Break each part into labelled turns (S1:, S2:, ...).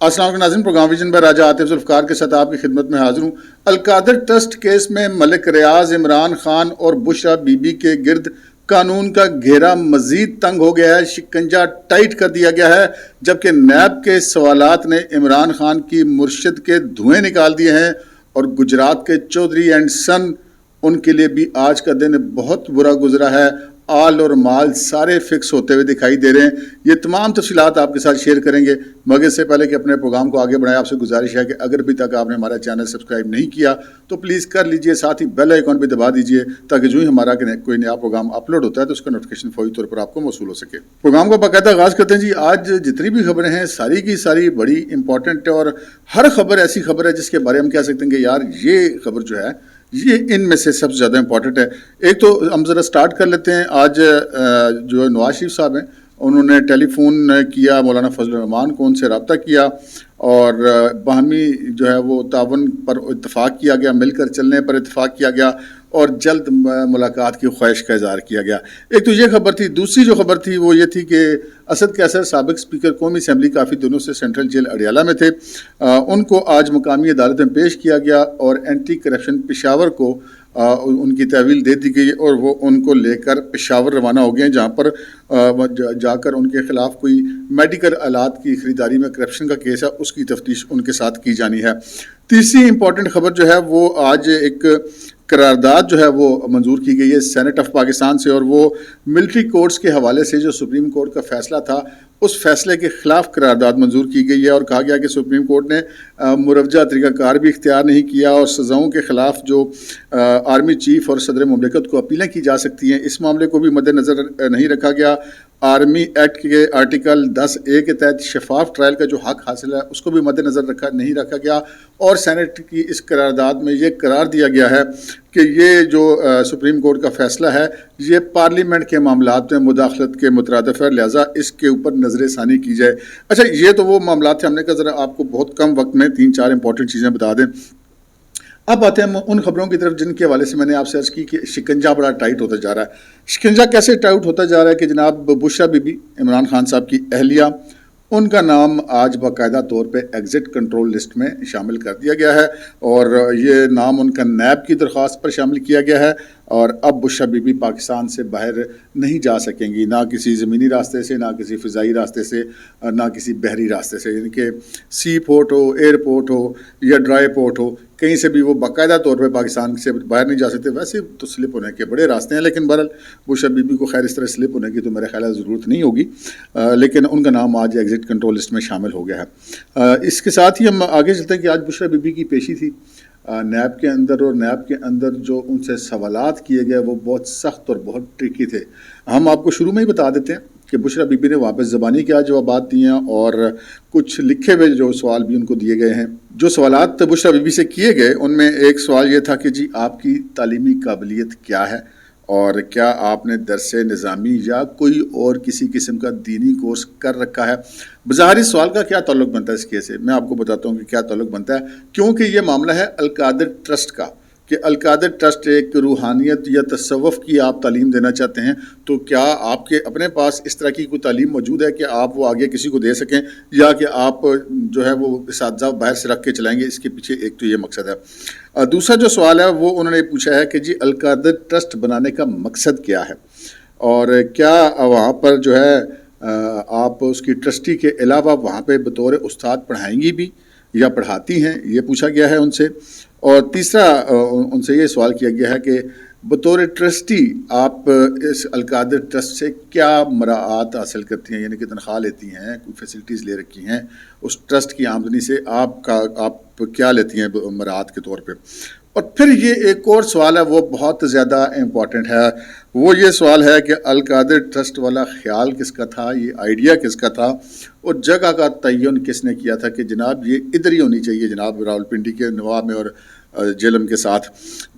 S1: السلام علیکم ناظرین، پروگرام ویژن پر راجہ عاطف ذوالفقار کے ساتھ آپ کی خدمت میں حاضر ہوں۔ القادر ٹرسٹ کیس میں ملک ریاض، عمران خان اور بشرا بی بی کے گرد قانون کا گھیرا مزید تنگ ہو گیا ہے، شکنجہ ٹائٹ کر دیا گیا ہے، جبکہ نیب کے سوالات نے عمران خان کی مرشد کے دھوئیں نکال دیے ہیں اور گجرات کے چودھری اینڈ سن ان کے لیے بھی آج کا دن بہت برا گزرا ہے۔ آل اور مال سارے فکس ہوتے ہوئے دکھائی دے رہے ہیں۔ یہ تمام تفصیلات آپ کے ساتھ شیئر کریں گے، مگر اس سے پہلے کہ اپنے پروگرام کو آگے بڑھائیں، آپ سے گزارش ہے کہ اگر ابھی تک آپ نے ہمارا چینل سبسکرائب نہیں کیا تو پلیز کر لیجئے، ساتھ ہی بیل آئیکن بھی دبا دیجئے تاکہ جو ہی ہمارا کوئی نیا پروگرام اپلوڈ ہوتا ہے تو اس کا نوٹیفیکیشن فوری طور پر آپ کو موصول ہو سکے۔ پروگرام کو باقاعدہ آغاز کرتے ہیں۔ جی آج جتنی بھی خبریں ہیں ساری کی ساری بڑی امپورٹنٹ ہے، اور ہر خبر ایسی خبر ہے جس کے بارے میں ہم کہہ سکتے ہیں کہ یار یہ خبر جو ہے یہ ان میں سے سب سے زیادہ امپورٹنٹ ہے۔ ایک تو ہم ذرا سٹارٹ کر لیتے ہیں۔ آج جو نواز شریف صاحب ہیں انہوں نے ٹیلی فون کیا مولانا فضل الرحمان کو، ان سے رابطہ کیا اور باہمی جو ہے وہ تعاون پر اتفاق کیا گیا، مل کر چلنے پر اتفاق کیا گیا اور جلد ملاقات کی خواہش کا اظہار کیا گیا۔ ایک تو یہ خبر تھی۔ دوسری جو خبر تھی وہ یہ تھی کہ اسد قیصر سابق اسپیکر قومی اسمبلی کافی دنوں سے سینٹرل جیل اڈیالہ میں تھے، ان کو آج مقامی عدالت میں پیش کیا گیا اور اینٹی کرپشن پشاور کو ان کی تحویل دے دی گئی اور وہ ان کو لے کر پشاور روانہ ہو گئے ہیں، جہاں پر جا کر ان کے خلاف کوئی میڈیکل آلات کی خریداری میں کرپشن کا کیس ہے، اس کی تفتیش ان کے ساتھ کی جانی ہے۔ تیسری امپورٹنٹ خبر جو ہے وہ آج ایک قرارداد جو ہے وہ منظور کی گئی ہے سینٹ آف پاکستان سے، اور وہ ملٹری کورٹس کے حوالے سے جو سپریم کورٹ کا فیصلہ تھا اس فیصلے کے خلاف قرارداد منظور کی گئی ہے، اور کہا گیا کہ سپریم کورٹ نے مروجہ طریقہ کار بھی اختیار نہیں کیا اور سزاؤں کے خلاف جو آرمی چیف اور صدر مملکت کو اپیلیں کی جا سکتی ہیں اس معاملے کو بھی مد نظر نہیں رکھا گیا۔ آرمی ایکٹ کے آرٹیکل 10A کے تحت شفاف ٹرائل کا جو حق حاصل ہے اس کو بھی مد نظر نہیں رکھا گیا، اور سینٹ کی اس قرارداد میں یہ قرار دیا گیا ہے کہ یہ جو سپریم کورٹ کا فیصلہ ہے یہ پارلیمنٹ کے معاملات میں مداخلت کے مترادف ہے، لہٰذا اس کے اوپر نظر ثانی کی جائے۔ اچھا یہ تو وہ معاملات تھے، ہم نے کہا ذرا آپ کو بہت کم وقت میں 3-4 امپورٹنٹ چیزیں بتا دیں۔ اب آتے ہیں ان خبروں کی طرف جن کے حوالے سے میں نے آپ سے عرض کی کہ شکنجہ بڑا ٹائٹ ہوتا جا رہا ہے۔ شکنجہ کیسے ٹائٹ ہوتا جا رہا ہے کہ جناب بشرا بی بی، عمران خان صاحب کی اہلیہ، ان کا نام آج باقاعدہ طور پہ ایگزٹ کنٹرول لسٹ میں شامل کر دیا گیا ہے، اور یہ نام ان کا نیب کی درخواست پر شامل کیا گیا ہے، اور اب بشرا بی بی پاکستان سے باہر نہیں جا سکیں گی، نہ کسی زمینی راستے سے، نہ کسی فضائی راستے سے، نہ کسی بحری راستے سے، یعنی کہ سی پورٹ ہو، ایئرپورٹ ہو یا ڈرائی پورٹ ہو، کہیں سے بھی وہ باقاعدہ طور پہ پاکستان سے باہر نہیں جا سکتے۔ ویسے تو سلپ ہونے کے بڑے راستے ہیں، لیکن بہرحال بشرا بی بی کو خیر اس طرح سلپ ہونے کی تو میرے خیال ہے ضرورت نہیں ہوگی، لیکن ان کا نام آج ایگزٹ کنٹرول لسٹ میں شامل ہو گیا ہے۔ اس کے ساتھ ہی ہم آگے چلتے ہیں کہ آج بشرا بی بی کی پیشی تھی نیب کے اندر، اور نیب کے اندر جو ان سے سوالات کیے گئے وہ بہت سخت اور بہت ٹرکی تھے۔ ہم آپ کو شروع میں ہی بتا دیتے ہیں کہ بشرا بی بی نے واپس زبانی کیا جوابات دیے ہیں، اور کچھ لکھے ہوئے جو سوال بھی ان کو دیے گئے ہیں۔ جو سوالات بشرا بی بی سے کیے گئے ان میں ایک سوال یہ تھا کہ جی آپ کی تعلیمی قابلیت کیا ہے، اور کیا آپ نے درس نظامی یا کوئی اور کسی قسم کا دینی کورس کر رکھا ہے۔ بظاہر اس سوال کا کیا تعلق بنتا ہے اس کیس سے، میں آپ کو بتاتا ہوں کہ کیا تعلق بنتا ہے، کیونکہ یہ معاملہ ہے القادر ٹرسٹ کا، کہ القادر ٹرسٹ ایک روحانیت یا تصوف کی آپ تعلیم دینا چاہتے ہیں، تو کیا آپ کے اپنے پاس اس طرح کی کوئی تعلیم موجود ہے کہ آپ وہ آگے کسی کو دے سکیں، یا کہ آپ جو ہے وہ اساتذہ باہر سے رکھ کے چلائیں گے؟ اس کے پیچھے ایک تو یہ مقصد ہے۔ دوسرا جو سوال ہے وہ انہوں نے پوچھا ہے کہ جی القادر ٹرسٹ بنانے کا مقصد کیا ہے، اور کیا وہاں پر جو ہے آپ اس کی ٹرسٹی کے علاوہ وہاں پہ بطور استاد پڑھائیں گی بھی یا پڑھاتی ہیں، یہ پوچھا گیا ہے ان سے۔ اور تیسرا ان سے یہ سوال کیا گیا ہے کہ بطور ٹرسٹی آپ اس القادر ٹرسٹ سے کیا مراعات حاصل کرتی ہیں، یعنی کہ تنخواہ لیتی ہیں، کوئی فیسلٹیز لے رکھی ہیں اس ٹرسٹ کی آمدنی سے، آپ کیا لیتی ہیں مراعات کے طور پہ۔ اور پھر یہ ایک اور سوال ہے وہ بہت زیادہ امپورٹنٹ ہے، وہ یہ سوال ہے کہ القادر ٹرسٹ والا خیال کس کا تھا، یہ آئیڈیا کس کا تھا، اور جگہ کا تعین کس نے کیا تھا کہ جناب یہ ادھر ہی ہونی چاہیے، جناب راولپنڈی کے نواب میں اور جہلم کے ساتھ۔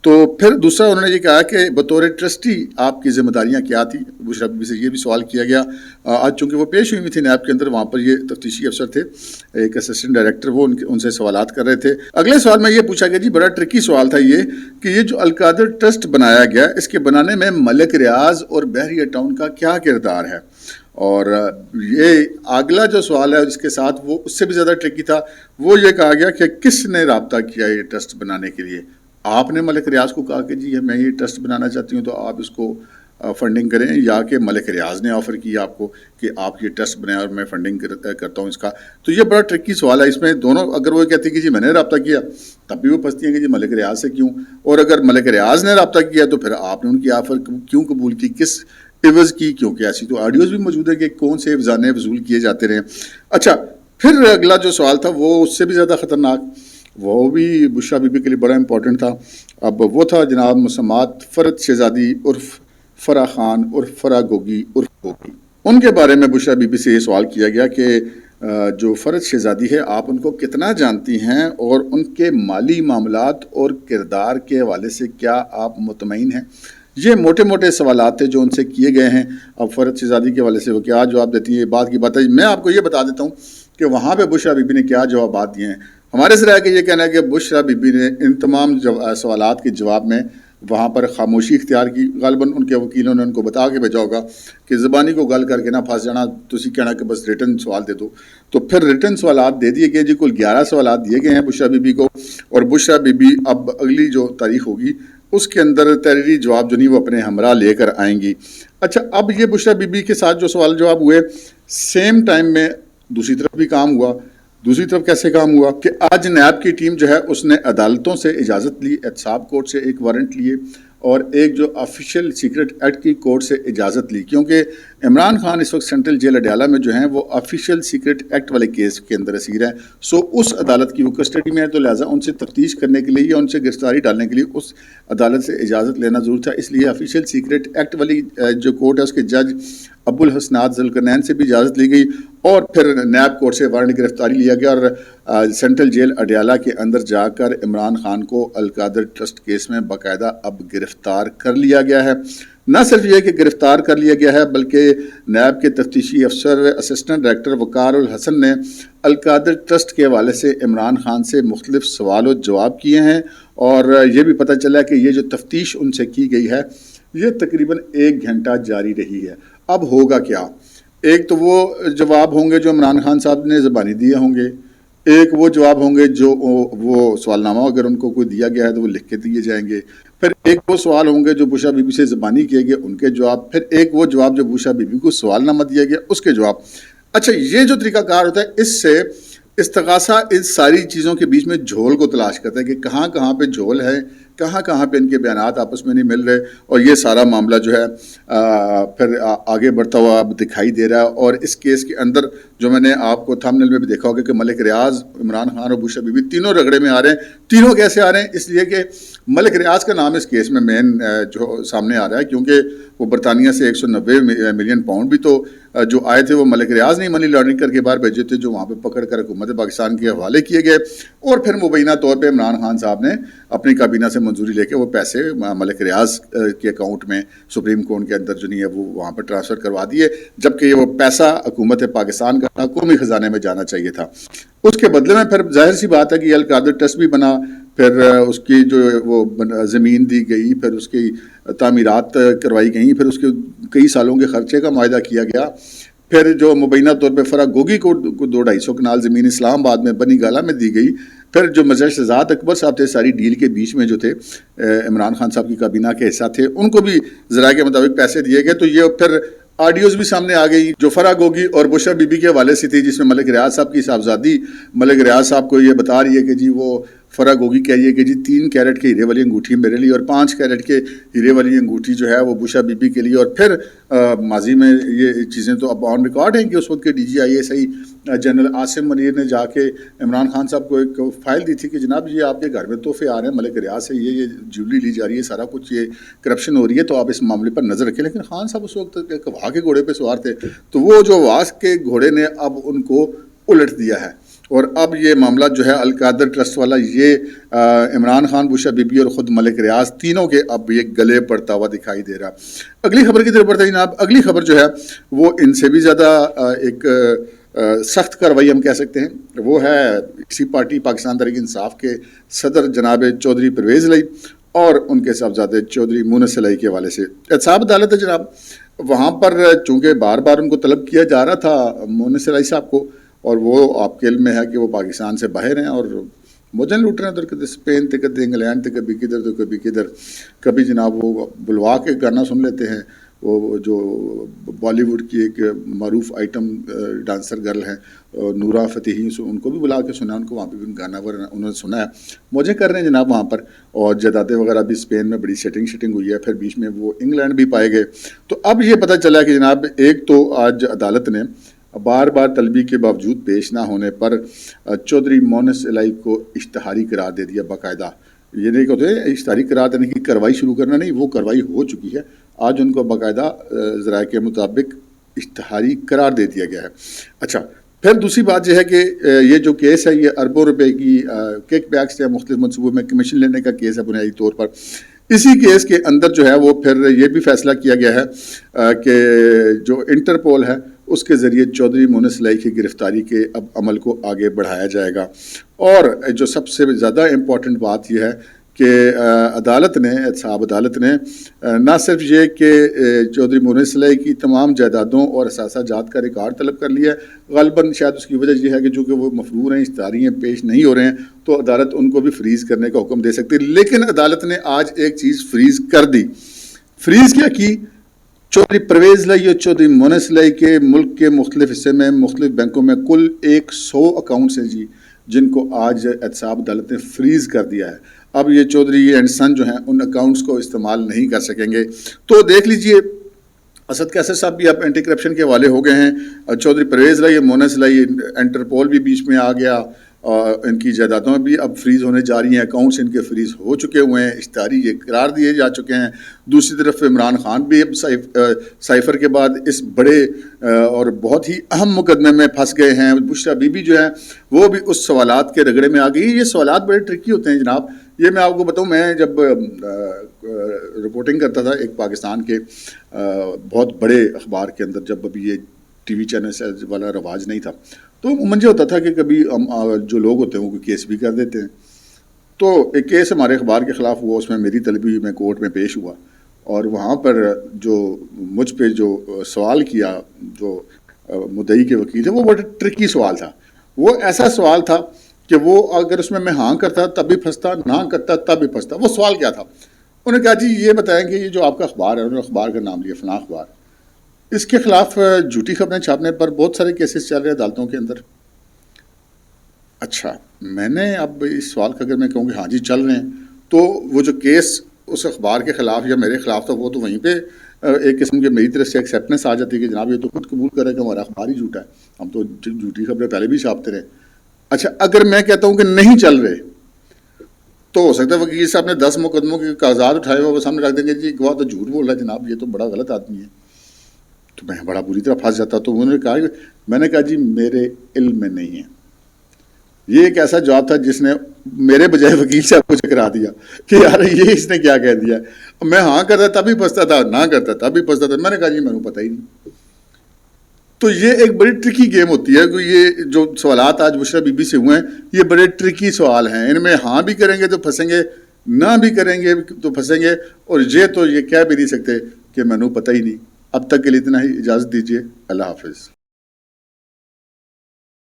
S1: تو پھر دوسرا انہوں نے یہ کہا کہ بطور ٹرسٹی آپ کی ذمہ داریاں کیا تھی. بشرا بی بی سے یہ بھی سوال کیا گیا. آج چونکہ وہ پیش ہوئی تھی نیب کے اندر, وہاں پر یہ تفتیشی افسر تھے, ایک اسسٹنٹ ڈائریکٹر, وہ ان سے سوالات کر رہے تھے. اگلے سوال میں یہ پوچھا گیا جی, بڑا ٹرکی سوال تھا یہ, کہ یہ جو القادر ٹرسٹ بنایا گیا, اس کے بنانے میں ملک ریاض اور بحریہ ٹاؤن کا کیا کردار ہے؟ اور یہ اگلا جو سوال ہے اس کے ساتھ وہ اس سے بھی زیادہ ٹرکی تھا. وہ یہ کہا گیا کہ کس نے رابطہ کیا یہ ٹرسٹ بنانے کے لیے؟ آپ نے ملک ریاض کو کہا کہ جی میں یہ ٹرسٹ بنانا چاہتی ہوں تو آپ اس کو فنڈنگ کریں, یا کہ ملک ریاض نے آفر کیا آپ کو کہ آپ یہ ٹرسٹ بنائیں اور میں فنڈنگ کرتا ہوں اس کا؟ تو یہ بڑا ٹرکی سوال ہے. اس میں دونوں, اگر وہ کہتی کہ جی میں نے رابطہ کیا, تب بھی وہ پھنستی ہیں کہ جی ملک ریاض سے کیوں, اور اگر ملک ریاض نے رابطہ کیا تو پھر آپ نے ان کی آفر کیوں قبول کی, کس عوض کی؟ کیونکہ ایسی تو آڈیوز بھی موجود ہے کہ کون سے افزانے وصول کیے جاتے رہے. اچھا, پھر اگلا جو سوال تھا وہ اس سے بھی زیادہ خطرناک, وہ بھی بشرا بی بی کے لیے بڑا امپورٹنٹ تھا. اب وہ تھا جناب مسمات فرد شہزادی عرف فرا خان عرف فرا گوگی عرف گوگی. ان کے بارے میں بشرا بی بی سے یہ سوال کیا گیا کہ جو فرد شہزادی ہے آپ ان کو کتنا جانتی ہیں, اور ان کے مالی معاملات اور کردار کے حوالے سے کیا آپ مطمئن ہیں؟ یہ موٹے موٹے سوالات تھے جو ان سے کیے گئے ہیں. اب فرد شہزادی کے حوالے سے وہ کیا جواب دیتی ہیں, یہ بات کی بات ہے. میں آپ کو یہ بتا دیتا ہوں کہ وہاں پہ بشرا بی بی نے کیا جوابات دیے ہیں. ہمارے ذرائع کا یہ کہنا ہے کہ بشرا بی بی نے ان تمام سوالات کے جواب میں وہاں پر خاموشی اختیار کی. غالباً ان کے وکیلوں نے ان کو بتا کے بھیجا ہوگا کہ زبانی کو گل کر کے نہ پھنس جانا, تسی کہنا کہ بس ریٹن سوال دے دو. تو پھر ریٹن سوالات دے دیے گئے جی, کل 11 سوالات دیے گئے ہیں بشرا بی بی کو, اور بشرا بی بی اب اگلی جو تاریخ ہوگی اس کے اندر تحریری جواب جو نہیں وہ اپنے ہمراہ لے کر آئیں گی. اچھا, اب یہ بشرا بی بی کے ساتھ جو سوال جواب ہوئے, سیم ٹائم میں دوسری طرف بھی کام ہوا. دوسری طرف کیسے کام ہوا کہ آج نیب کی ٹیم جو ہے اس نے عدالتوں سے اجازت لی, احتساب کورٹ سے ایک وارنٹ لیے, اور ایک جو آفیشیل سیکرٹ ایکٹ کی کورٹ سے اجازت لی, کیونکہ عمران خان اس وقت سینٹرل جیل اڈیالہ میں جو ہیں وہ آفیشیل سیکرٹ ایکٹ والے کیس کے اندر اسیر ہیں. سو اس عدالت کی وہ کسٹڈی میں ہے, تو لہٰذا ان سے تفتیش کرنے کے لیے یا ان سے گرفتاری ڈالنے کے لیے اس عدالت سے اجازت لینا ضرور تھا. اس لیے آفیشیل سیکرٹ ایکٹ والی جو کورٹ ہے اس کے جج ابو الحسنات ذوالقرنین سے بھی اجازت لی گئی, اور پھر نیب کورٹ سے وارنٹ گرفتاری لیا گیا, اور سینٹرل جیل اڈیالہ کے اندر جا کر عمران خان کو القادر ٹرسٹ کیس میں باقاعدہ اب گرفتار کر لیا گیا ہے. نہ صرف یہ کہ گرفتار کر لیا گیا ہے, بلکہ نیب کے تفتیشی افسر اسسٹنٹ ڈائریکٹر وقار الحسن نے القادر ٹرسٹ کے حوالے سے عمران خان سے مختلف سوال و جواب کیے ہیں, اور یہ بھی پتہ چلا کہ یہ جو تفتیش ان سے کی گئی ہے یہ تقریباً 1 گھنٹہ جاری رہی ہے. اب ہوگا کیا؟ ایک تو وہ جواب ہوں گے جو عمران خان صاحب نے زبانی دیے ہوں گے, ایک وہ جواب ہوں گے جو وہ سوال نامہ اگر ان کو کوئی دیا گیا ہے تو وہ لکھ کے دیے جائیں گے, پھر ایک وہ سوال ہوں گے جو بشرا بی بی سے زبانی کیے گئے ان کے جواب, پھر ایک وہ جواب جو بشرا بی بی کو سوال نامہ دیا گیا اس کے جواب. اچھا, یہ جو طریقہ کار ہوتا ہے اس سے استغاثہ ان ساری چیزوں کے بیچ میں جھول کو تلاش کرتا ہے کہ کہاں کہاں پہ جھول ہے, کہاں کہاں پہ ان کے بیانات آپس میں نہیں مل رہے, اور یہ سارا معاملہ جو ہے پھر آگے بڑھتا ہوا اب دکھائی دے رہا ہے. اور اس کیس کے اندر جو میں نے آپ کو تھمبنیل میں بھی دیکھا ہوگا کہ ملک ریاض, عمران خان اور بشرا بی بی تینوں رگڑے میں آ رہے ہیں. تینوں کیسے آ رہے ہیں؟ اس لیے کہ ملک ریاض کا نام اس کیس میں مین جو سامنے آ رہا ہے, کیونکہ وہ برطانیہ سے 190 ملین پاؤنڈ بھی تو جو آئے تھے وہ ملک ریاض نے منی لانڈرنگ کر کے باہر بھیجے تھے, جو وہاں پہ پکڑ کر حکومت پاکستان کے حوالے کیے گئے, اور پھر مبینہ طور پہ عمران خان صاحب نے اپنی کابینہ سے منظوری لے کے وہ پیسے ملک ریاض کے اکاؤنٹ میں سپریم کورٹ کے اندر جو نہیں ہے وہ وہاں پر ٹرانسفر کروا دیے, جبکہ وہ پیسہ حکومت پاکستان کا قومی خزانے میں جانا چاہیے تھا. اس کے بدلے میں پھر ظاہر سی بات ہے کہ القادر ٹرسٹ بھی بنا, پھر اس کی جو وہ زمین دی گئی, پھر اس کی تعمیرات کروائی گئیں, پھر اس کے کئی سالوں کے خرچے کا معاہدہ کیا گیا, پھر جو مبینہ طور پہ فرا گوگی کو 200-250 کنال زمین اسلام آباد میں بنی گالہ میں دی گئی, پھر جو مظہر شہزاد اکبر صاحب تھے ساری ڈیل کے بیچ میں جو تھے عمران خان صاحب کی کابینہ کے حصہ تھے, ان کو بھی ذرائع کے مطابق پیسے دیے گئے. تو یہ پھر آڈیوز بھی سامنے آ گئی جو فرا گوگی اور بشرا بی بی کے حوالے سے تھی, جس میں ملک ریاض صاحب کی صاحبزادی ملک ریاض صاحب کو یہ بتا رہی ہے کہ جی وہ فرا گوگی کہہ رہی ہے کہ جی 3 کیرٹ کے ہیرے والی انگوٹھی میرے لیے اور 5 کیرٹ کے ہیرے والی انگوٹھی جو ہے وہ بشرا بی بی کے لیے. اور پھر ماضی میں یہ چیزیں تو اب آن ریکارڈ ہیں کہ اس وقت کے D G I S I general Asim Munir نے جا کے عمران خان صاحب کو ایک فائل دی تھی کہ جناب یہ آپ کے گھر میں تحفے آ رہے ہیں ملک ریاض سے, یہ جیولری لی جا رہی ہے, سارا کچھ یہ کرپشن ہو رہی ہے, تو آپ اس معاملے پر نظر رکھیں. لیکن خان صاحب اس وقت ایک واہ کے گھوڑے پہ سوار تھے, تو وہ جو واس کے گھوڑے نے اب ان کو الٹ دیا ہے, اور اب یہ معاملہ جو ہے القادر ٹرسٹ والا، یہ عمران خان، بشرا بی بی اور خود ملک ریاض تینوں کے اب یہ گلے پڑتا ہوا دکھائی دے رہا۔ اگلی خبر کی طرف بڑھتے ہیں جناب۔ اگلی خبر جو ہے وہ ان سے بھی زیادہ ایک سخت کارروائی ہم کہہ سکتے ہیں، وہ ہے اسی پارٹی پاکستان تحریک انصاف کے صدر جناب چودھری پرویز الہی اور ان کے صاحبزادے چودھری مونس الہی کے حوالے سے احتساب عدالت ہے جناب۔ وہاں پر چونکہ بار بار ان کو طلب کیا جا رہا تھا مونس الہی صاحب کو، اور وہ آپ کے علم میں ہے کہ وہ پاکستان سے باہر ہیں اور موجن لوٹ رہے ہیں، ادھر کدھر اسپین تھے، کدھر انگلینڈ تھے، کبھی کدھر تو کبھی کدھر، کبھی جناب وہ بلوا کے گانا سن لیتے ہیں۔ وہ جو بالی ووڈ کی ایک معروف آئٹم ڈانسر گرل ہیں نورا فتحی، ان کو بھی بلا کے سنا، ان کو وہاں پہ بھی گانا وغیرہ انہوں نے سنا ہے، موجیں کر رہے ہیں جناب وہاں پر، اور جائیدادیں وغیرہ بھی اسپین میں بڑی سیٹنگ ہوئی ہے، پھر بیچ میں وہ انگلینڈ بھی پائے گئے۔ تو اب یہ پتہ چلا کہ جناب ایک تو آج عدالت نے بار بار طلبی کے باوجود پیش نہ ہونے پر چودھری مونس الہی کو اشتہاری قرار دے دیا باقاعدہ۔ یہ نہیں کہتے اشتہاری قرار دینے کی کارروائی شروع کرنا، نہیں، وہ کارروائی ہو چکی ہے، آج ان کو باقاعدہ ذرائع کے مطابق اشتہاری قرار دے دیا گیا ہے۔ اچھا، پھر دوسری بات یہ ہے کہ یہ جو کیس ہے یہ اربوں روپے کی کیک بیکس یا مختلف منصوبوں میں کمیشن لینے کا کیس ہے بنیادی طور پر۔ اسی کیس کے اندر جو ہے وہ پھر یہ بھی فیصلہ کیا گیا ہے کہ جو انٹرپول ہے اس کے ذریعے چودھری مونس الہی کی گرفتاری کے اب عمل کو آگے بڑھایا جائے گا۔ اور جو سب سے زیادہ امپورٹنٹ بات یہ ہے کہ عدالت نے، احتساب عدالت نے نہ صرف یہ کہ چودھری مونس الہی کی تمام جائیدادوں اور اثاثہ جات کا ریکارڈ طلب کر لیا ہے، غالباً شاید اس کی وجہ یہ ہے کہ چونکہ وہ مفرور ہیں، اشتہاریاں پیش نہیں ہو رہے ہیں، تو عدالت ان کو بھی فریز کرنے کا حکم دے سکتی ہے۔ لیکن عدالت نے آج ایک چیز فریز کر دی۔ فریز کیا کی؟ چودھری پرویز الہی اور چودھری مونس الہی کے ملک کے مختلف حصے میں مختلف بینکوں میں کل 100 اکاؤنٹس ہیں جی، جن کو آج احتساب عدالت نے فریز کر دیا ہے۔ اب یہ چودھری اینڈ سن جو ہیں ان اکاؤنٹس کو استعمال نہیں کر سکیں گے۔ تو دیکھ لیجئے اسد کیسر صاحب بھی اب اینٹی کرپشن کے حوالے ہو گئے ہیں، چودھری پرویز الہی، مونس الہی، انٹرپول بھی بیچ میں آ گیا، ان کی جائیدادوں بھی اب فریز ہونے جا رہی ہیں، اکاؤنٹس ان کے فریز ہو چکے ہوئے ہیں، اشتہاری یہ قرار دیے جا چکے ہیں۔ دوسری طرف عمران خان بھی اب سائفر کے بعد اس بڑے اور بہت ہی اہم مقدمے میں پھنس گئے ہیں۔ بشرا بی بی جو ہے وہ بھی اس سوالات کے رگڑے میں آ گئی۔ یہ سوالات بڑے ٹرکی ہوتے ہیں جناب۔ یہ میں آپ کو بتاؤں، میں جب رپورٹنگ کرتا تھا ایک پاکستان کے بہت بڑے اخبار کے اندر، جب ابھی یہ ٹی وی چینل والا رواج نہیں تھا، تو عموماً یہ ہوتا تھا کہ کبھی جو لوگ ہوتے ہیں وہ کیس بھی کر دیتے ہیں۔ تو ایک کیس ہمارے اخبار کے خلاف ہوا، اس میں میری طلبی میں کورٹ میں پیش ہوا، اور وہاں پر جو مجھ پہ جو سوال کیا جو مدعی کے وکیل تھے، وہ بڑا ٹرکی سوال تھا۔ وہ ایسا سوال تھا کہ وہ اگر اس میں ہاں کرتا تب بھی پھنستا، نہ کرتا تب بھی پھنستا۔ وہ سوال کیا تھا؟ انہوں نے کہا جی یہ بتائیں کہ یہ جو آپ کا اخبار ہے، انہوں نے اخبار کا نام لیا فلاں اخبار، اس کے خلاف جھوٹی خبریں چھاپنے پر بہت سارے کیسز چل رہے ہیں عدالتوں کے اندر۔ اچھا، میں نے اب اس سوال کا اگر میں کہوں کہ ہاں جی چل رہے ہیں، تو وہ جو کیس اس اخبار کے خلاف یا میرے خلاف تھا، وہ تو وہیں پہ ایک قسم کی میری طرف سے ایکسیپٹنس آ جاتی ہے کہ جناب یہ تو خود قبول کر رہے کہ ہمارا اخبار ہی جھوٹا ہے، ہم تو جھوٹی خبریں پہلے بھی چھاپتے رہے۔ اچھا، اگر میں کہتا ہوں کہ نہیں چل رہے، تو ہو سکتا ہے وکیل صاحب نے 10 مقدموں کے کاغذات اٹھائے ہوئے وہ سامنے رکھ دیں گے، جی گواہ تو جھوٹ بول رہا ہے جناب، یہ تو بڑا غلط آدمی ہے، تو میں بڑا بری طرح پھنس جاتا۔ تو انہوں نے کہا، میں نے کہا جی میرے علم میں نہیں ہے۔ یہ ایک ایسا جواب تھا جس نے میرے بجائے وکیل صاحب کو چکرا دیا کہ یار یہ اس نے کیا کہہ دیا۔ میں ہاں کرتا تب بھی پھنستا تھا، نہ کرتا تب بھی پھنستا تھا۔ میں نے کہا جی میرے کو پتہ ہی نہیں۔ تو یہ ایک بڑی ٹرکی گیم ہوتی ہے کہ یہ جو سوالات آج بشرا بی بی سے ہوئے ہیں، یہ بڑے ٹرکی سوال ہیں۔ ان میں ہاں بھی کریں گے تو پھنسیں گے، نہ بھی کریں گے تو پھنسیں گے، اور یہ تو یہ کہہ بھی نہیں سکتے کہ میں نے پتہ ہی نہیں۔ اب تک کے لیے اتنا ہی، اجازت دیجیے، اللہ حافظ۔